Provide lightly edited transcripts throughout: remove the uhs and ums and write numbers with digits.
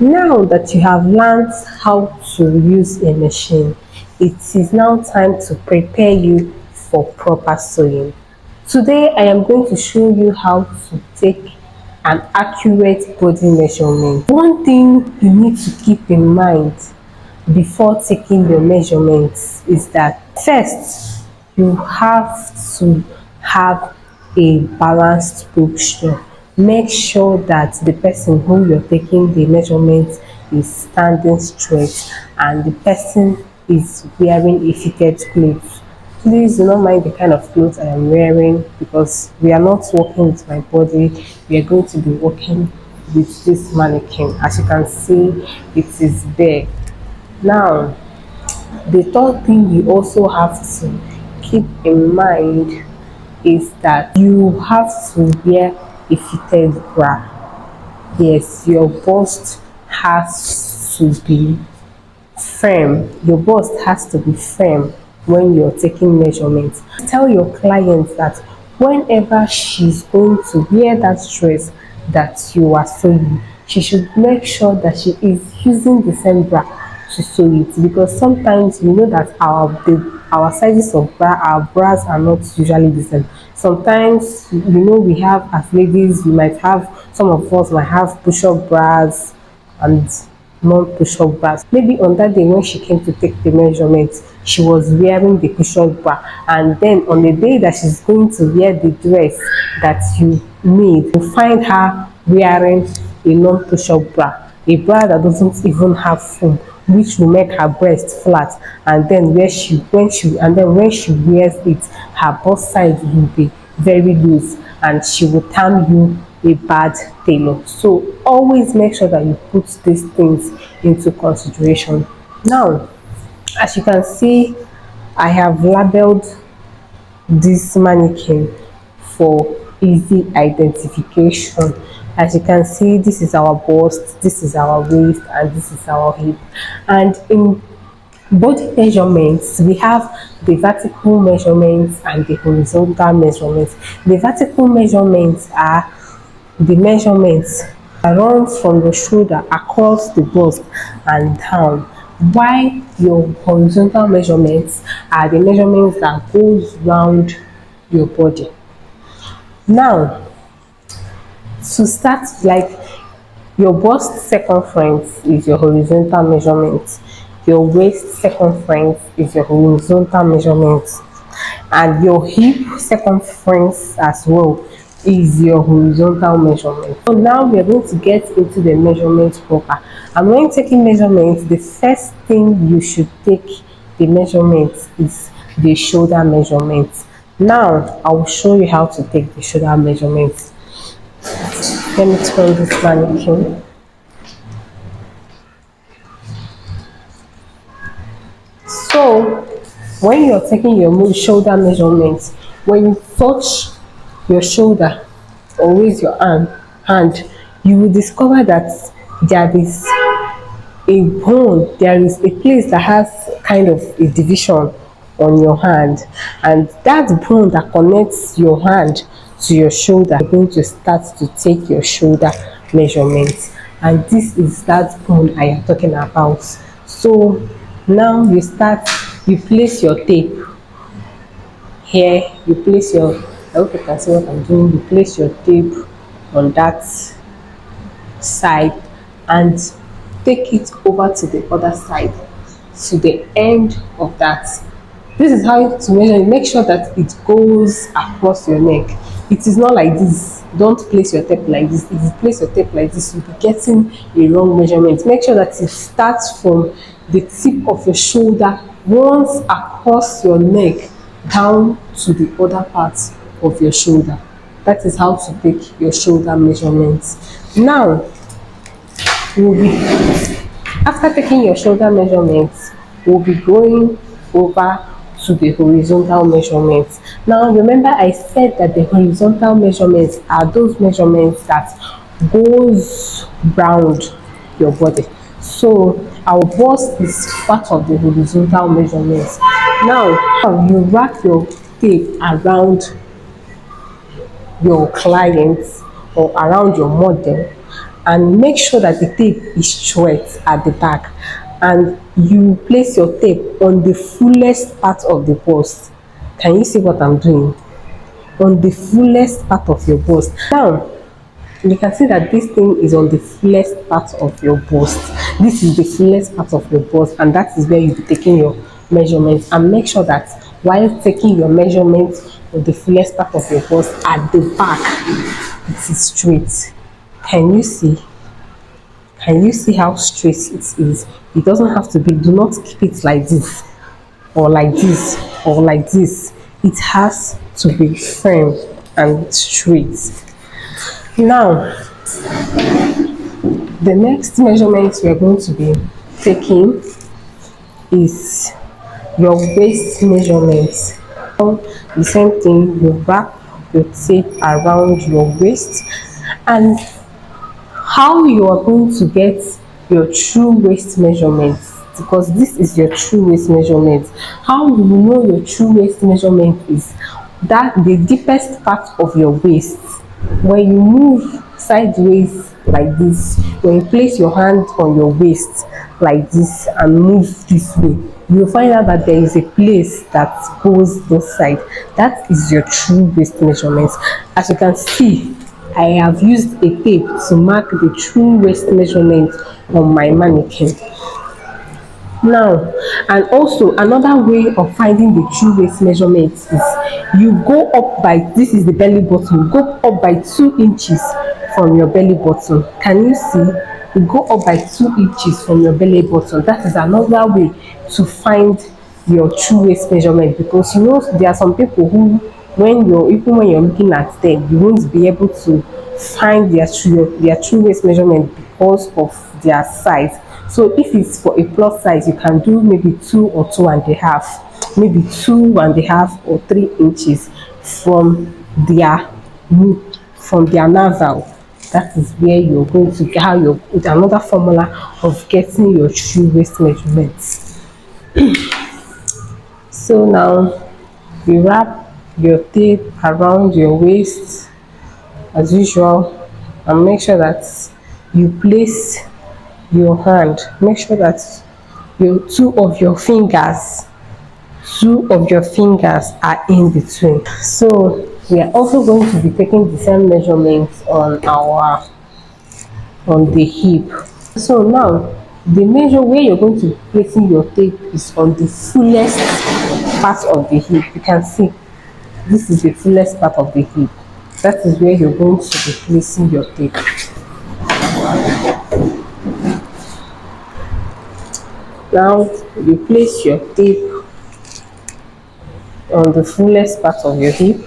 Now that you have learned how to use a machine, it is now time to prepare you for proper sewing. Today I am going to show you how to take an accurate body measurement. One thing you need to keep in mind before taking your measurements is that first you have to have a balanced posture. Make sure that the person who you're taking the measurement is standing straight and the person is wearing a fitted clothes. Please do not mind the kind of clothes I am wearing because we are not working with my body. We are going to be working with this mannequin. As you can see, it is bare. Now, the third thing you also have to keep in mind is that you have to wear a fitted bra. Yes, your bust has to be firm. Your bust has to be firm when you're taking measurements. Tell your client that whenever she's going to wear that dress that you are sewing, she should make sure that she is using the same bra to sew it, because sometimes you know that our sizes of bra, our bras are not usually the same. Sometimes we have, as ladies, we might have, some of us might have push-up bras and non-push-up bras. Maybe on that day when she came to take the measurements, she was wearing the push-up bra, and then on the day that she's going to wear the dress that you made, you find her wearing a non-push-up bra, a bra that doesn't even have foam, which will make her breast flat, and then when she wears it, her bust size will be very loose and she will term you a bad tailor. So always make sure that you put these things into consideration. Now, as you can see, I have labeled this mannequin for easy identification. As you can see, this is our bust, this is our waist, and this is our hip. And in body measurements, we have the vertical measurements and the horizontal measurements. The vertical measurements are the measurements that runs from the shoulder across the bust and down, while your horizontal measurements are the measurements that goes round your body. Now, to start, like, your bust circumference is your horizontal measurement, your waist circumference is your horizontal measurement, and your hip circumference as well is your horizontal measurement. So now we are going to get into the measurement proper. And when taking measurements, the first thing you should take the measurement is the shoulder measurement. Now I will show you how to take the shoulder measurements. Let me turn this mannequin. So when you're taking your shoulder measurements, when you touch your shoulder or raise your hand, you will discover that there is a bone, there is a place that has kind of a division on your hand, and that bone that connects your hand to your shoulder, you're going to start to take your shoulder measurements, and this is that bone I am talking about. So now you place your tape here, you place your, I hope you can see what I'm doing, you place your tape on that side and take it over to the other side, to the end of that. This is how to measure. Make sure that it goes across your neck. It is not like this. Don't place your tape like this. If you place your tape like this, you'll be getting a wrong measurement. Make sure that it starts from the tip of your shoulder, runs across your neck down to the other part of your shoulder. That is how to take your shoulder measurements. Now, after taking your shoulder measurements, we'll be going over to the horizontal measurements. Now remember, I said that the horizontal measurements are those measurements that goes round your body. So our bust is part of the horizontal measurements. Now you wrap your tape around your clients or around your model, and make sure that the tape is straight at the back, and you place your tape on the fullest part of the bust. Can you see what I'm doing? On the fullest part of your bust. Now you can see that this thing is on the fullest part of your bust. This is the fullest part of your bust, and that is where you'll be taking your measurements. And make sure that while taking your measurements of the fullest part of your bust at the back, it is straight. Can you see? Can you see how straight it is? It doesn't have to be, do not keep it like this or like this or like this. It has to be firm and straight. Now, the next measurement we are going to be taking is your waist measurement. The same thing, you wrap your tape around your waist, and how you are going to get your true waist measurement, because this is your true waist measurement. How you will know your true waist measurement is that the deepest part of your waist, when you move sideways like this, when you place your hand on your waist like this and move this way, you'll find out that there is a place that goes this side. That is your true waist measurement. As you can see, I have used a tape to mark the true waist measurement on my mannequin. Now, and also another way of finding the true waist measurement is you go up by, this is the belly button, go up by 2 inches from your belly button. Can you see? You go up by 2 inches from your belly button. That is another way to find your true waist measurement, because you know there are some people who, when you're, even when you're looking at them, you won't be able to find their true waist measurement because of their size. So if it's for a plus size, you can do maybe 2 or 2.5, maybe 2.5 or 3 inches from their navel. That is where you're going to get another formula of getting your true waist measurements. So now you wrap your tape around your waist as usual, and make sure that you place your hand, make sure that two of your fingers are in between. So we are also going to be taking the same measurements on the hip. So now the measure where you're going to be placing your tape is on the fullest part of the hip. You can see this is the fullest part of the hip. That is where you're going to be placing your tape. Now you place your tape on the fullest part of your hip.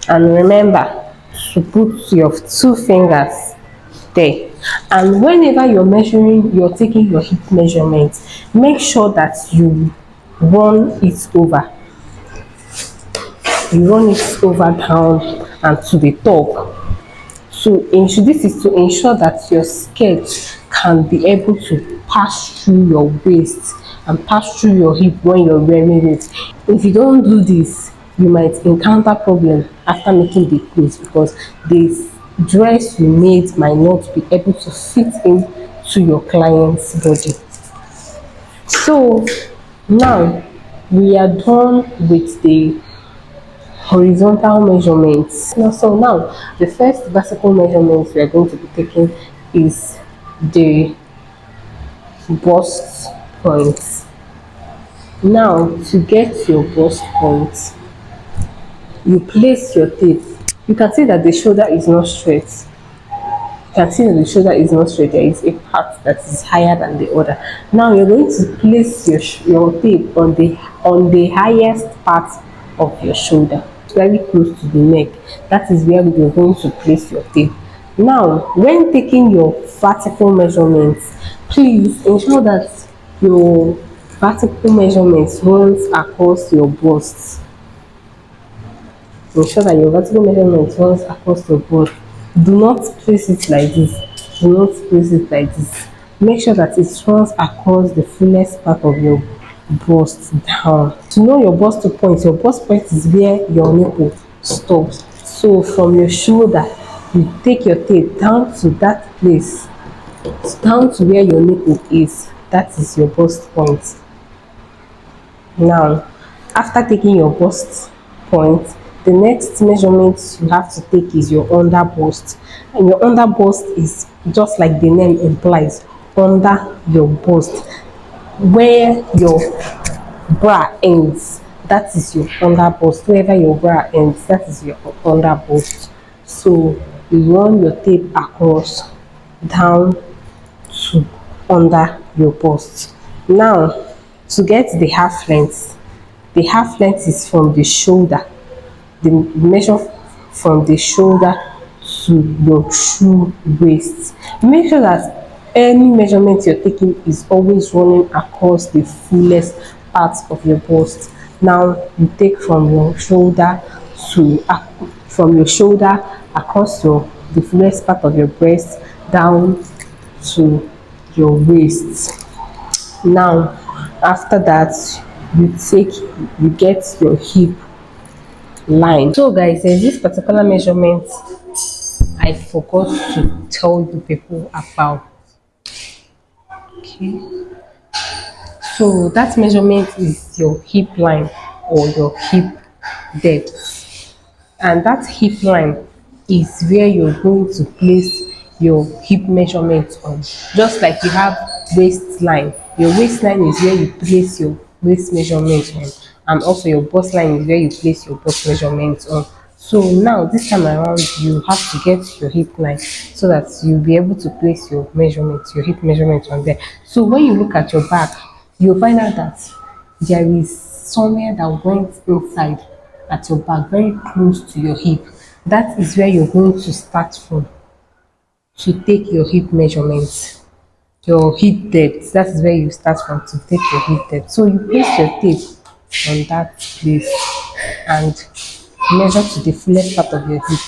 And remember to put your 2 fingers there. And whenever you're taking your hip measurement, make sure that you run it over. You run it over, down, and to the top. So this is to ensure that your skirt can be able to pass through your waist and pass through your hip when you're wearing it. If you don't do this, you might encounter problems after making the clothes, because the dress you made might not be able to fit into your client's body. So now we are done with the horizontal measurements. So now the first vertical measurement we are going to be taking is the bust point. Now to get your bust point, you place your tape. You can see that the shoulder is not straight. You can see that the shoulder is not straight. There is a part that is higher than the other. Now you're going to place your tape on the highest part of your shoulder, very close to the neck. That is where you're going to place your tape. Now when taking your vertical measurements, please ensure that your vertical measurements runs across your bust. Ensure that your vertical measurement runs across your bust. Do not place it like this. Do not place it like this. Make sure that it runs across the fullest part of your bust down. To know your bust point is where your nipple stops. So from your shoulder, you take your tape down to that place, down to where your nipple is. That is your bust point. Now, after taking your bust point, the next measurement you have to take is your under bust. And your under bust is just like the name implies, under your bust, where your bra ends. That is your under bust. Wherever your bra ends, that is your under bust. So you run your tape across, down to under your bust. Now, to get the half length is from the shoulder, the measure from the shoulder to your true waist. Make sure that any measurement you're taking is always running across the fullest part of your bust. Now you take from your shoulder to from your shoulder across your the fullest part of your breast down to your waist. Now after that, you get your hip line. So guys, there's this particular measurement I forgot to tell you people about. Okay, so that measurement is your hip line or your hip depth, and that hip line is where you're going to place your hip measurement on. Just like you have waistline, your waistline is where you place your waist measurement on, and also your bust line is where you place your bust measurement on. So now this time around you have to get your hip line so that you'll be able to place your hip measurement on there. So when you look at your back, you'll find out that there is somewhere that went inside at your back, very close to your hip. That is where you're going to start from to take your hip measurement, your hip depth. That is where you start from to take your hip depth. So you place your tape on that place and measure to the fullest part of your hip.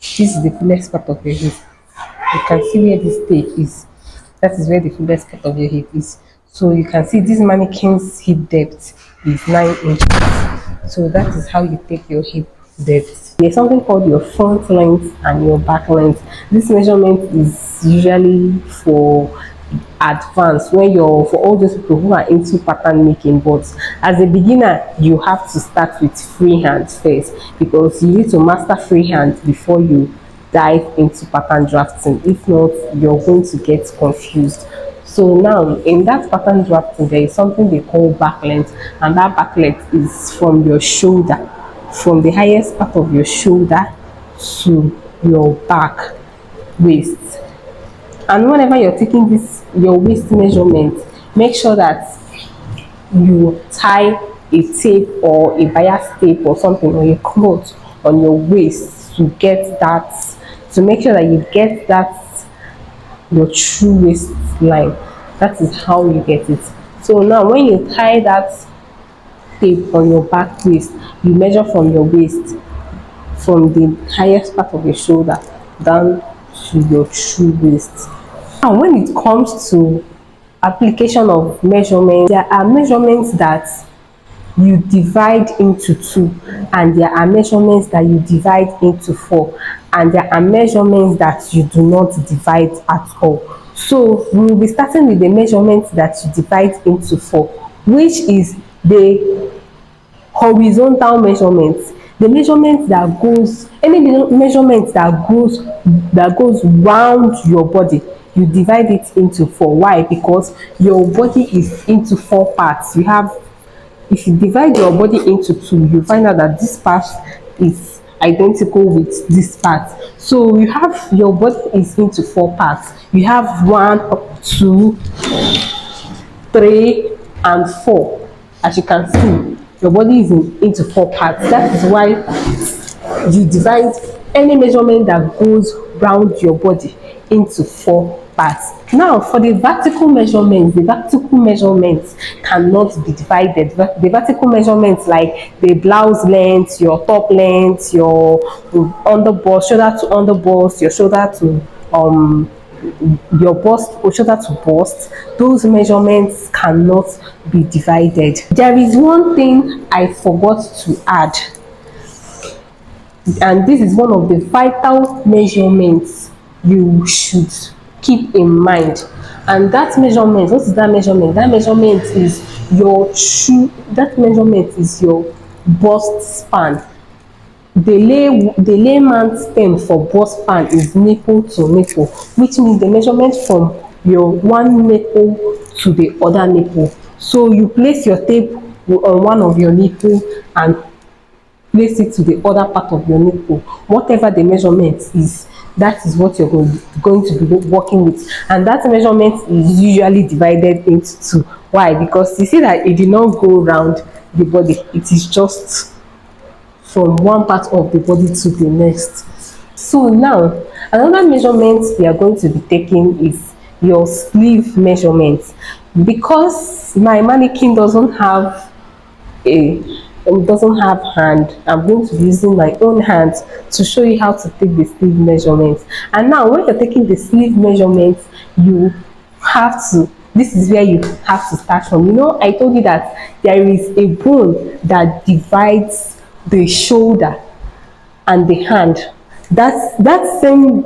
This is the fullest part of your hip. You can see where this tape is. That is where the fullest part of your hip is. So you can see this mannequin's hip depth is 9 inches. So that is how you take your hip depth. There's something called your front length and your back length. This measurement is usually for advanced, when you're for all those people who are into pattern making. But as a beginner, you have to start with freehand first, because you need to master freehand before you dive into pattern drafting. If not, you're going to get confused. So now in that pattern drafting, there is something they call back length, and that back length is from your shoulder, from the highest part of your shoulder to your back waist. And whenever you're taking this your waist measurement, make sure that you tie a tape or a bias tape or something, or a cloth on your waist to get that, to make sure that you get that your true waistline. That is how you get it. So now when you tie that tape on your back waist, you measure from your waist, from the highest part of your shoulder down to your true waist. And when it comes to application of measurements, there are measurements that you divide into two, and there are measurements that you divide into four, and there are measurements that you do not divide at all. So we will be starting with the measurements that you divide into four, which is the horizontal measurements, the measurement that goes, any measurement that goes round your body, you divide it into four. Why? Because your body is into four parts. You have, if you divide your body into two, you find out that this part is identical with this part. So you have, your body is into four parts. You have 1, 2, 3 and 4. As you can see, your body is into four parts. That is why you divide any measurement that goes round your body into four parts. Now for the vertical measurements cannot be divided. The vertical measurements, like the blouse length, your top length, your under bust, shoulder to under bust, your shoulder to your bust or shoulder to bust, those measurements cannot be divided. There is one thing I forgot to add, and this is one of the vital measurements you should keep in mind. And that measurement, what is that measurement? That measurement is your shoe, that measurement is your bust span. The layman's term for bust span is nipple to nipple, which means the measurement from your one nipple to the other nipple. So you place your tape on one of your nipple and place it to the other part of your nipple. Whatever the measurement is, that is what you're going to be working with. And that measurement is usually divided into two. Why? Because you see that it did not go around the body, it is just from one part of the body to the next. So now, another measurement we are going to be taking is your sleeve measurement. Because my mannequin a doesn't have hand, I'm going to be using my own hands to show you how to take the sleeve measurements. And now when you're taking the sleeve measurements, you have to, this is where you have to start from. You know, I told you that there is a bone that divides the shoulder and the hand. That same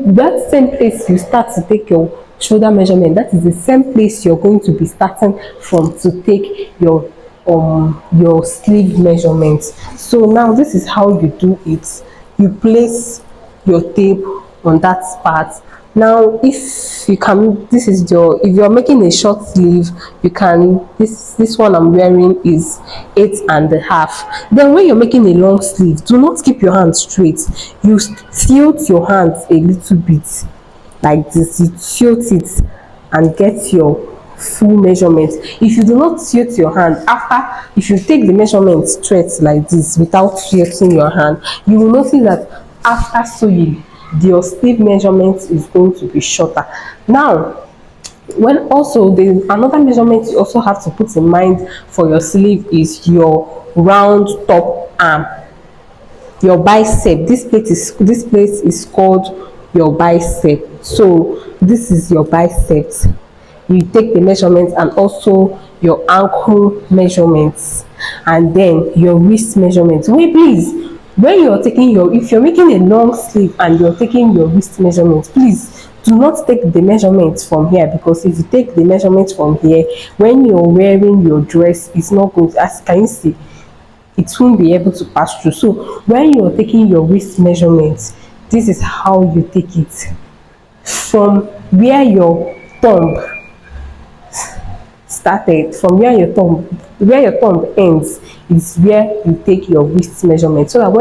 place you start to take your shoulder measurement, that is the same place you're going to be starting from to take your sleeve measurement. So now this is how you do it. You place your tape on that part. Now if you can, this is your, if you're making a short sleeve, you can, this one I'm wearing is 8.5. Then when you're making a long sleeve, do not keep your hands straight. You tilt your hands a little bit like this. You tilt it and get your full measurement. If you do not tilt your hand, after, if you take the measurement straight like this without tilting your hand, you will notice that after sewing, your sleeve measurement is going to be shorter. Now when also the another measurement you also have to put in mind for your sleeve is your round top arm, your bicep. This place is called your bicep. So this is your biceps. You take the measurements and also your ankle measurements and then your wrist measurements. Wait, please, when you're taking your, if you're making a long sleeve and you're taking your wrist measurements, please do not take the measurements from here, because if you take the measurements from here, when you're wearing your dress, it's not good. As can you see, it won't be able to pass through. So when you're taking your wrist measurements, this is how you take it. From where your thumb started, from where your thumb ends, is where you take your wrist measurement, so that when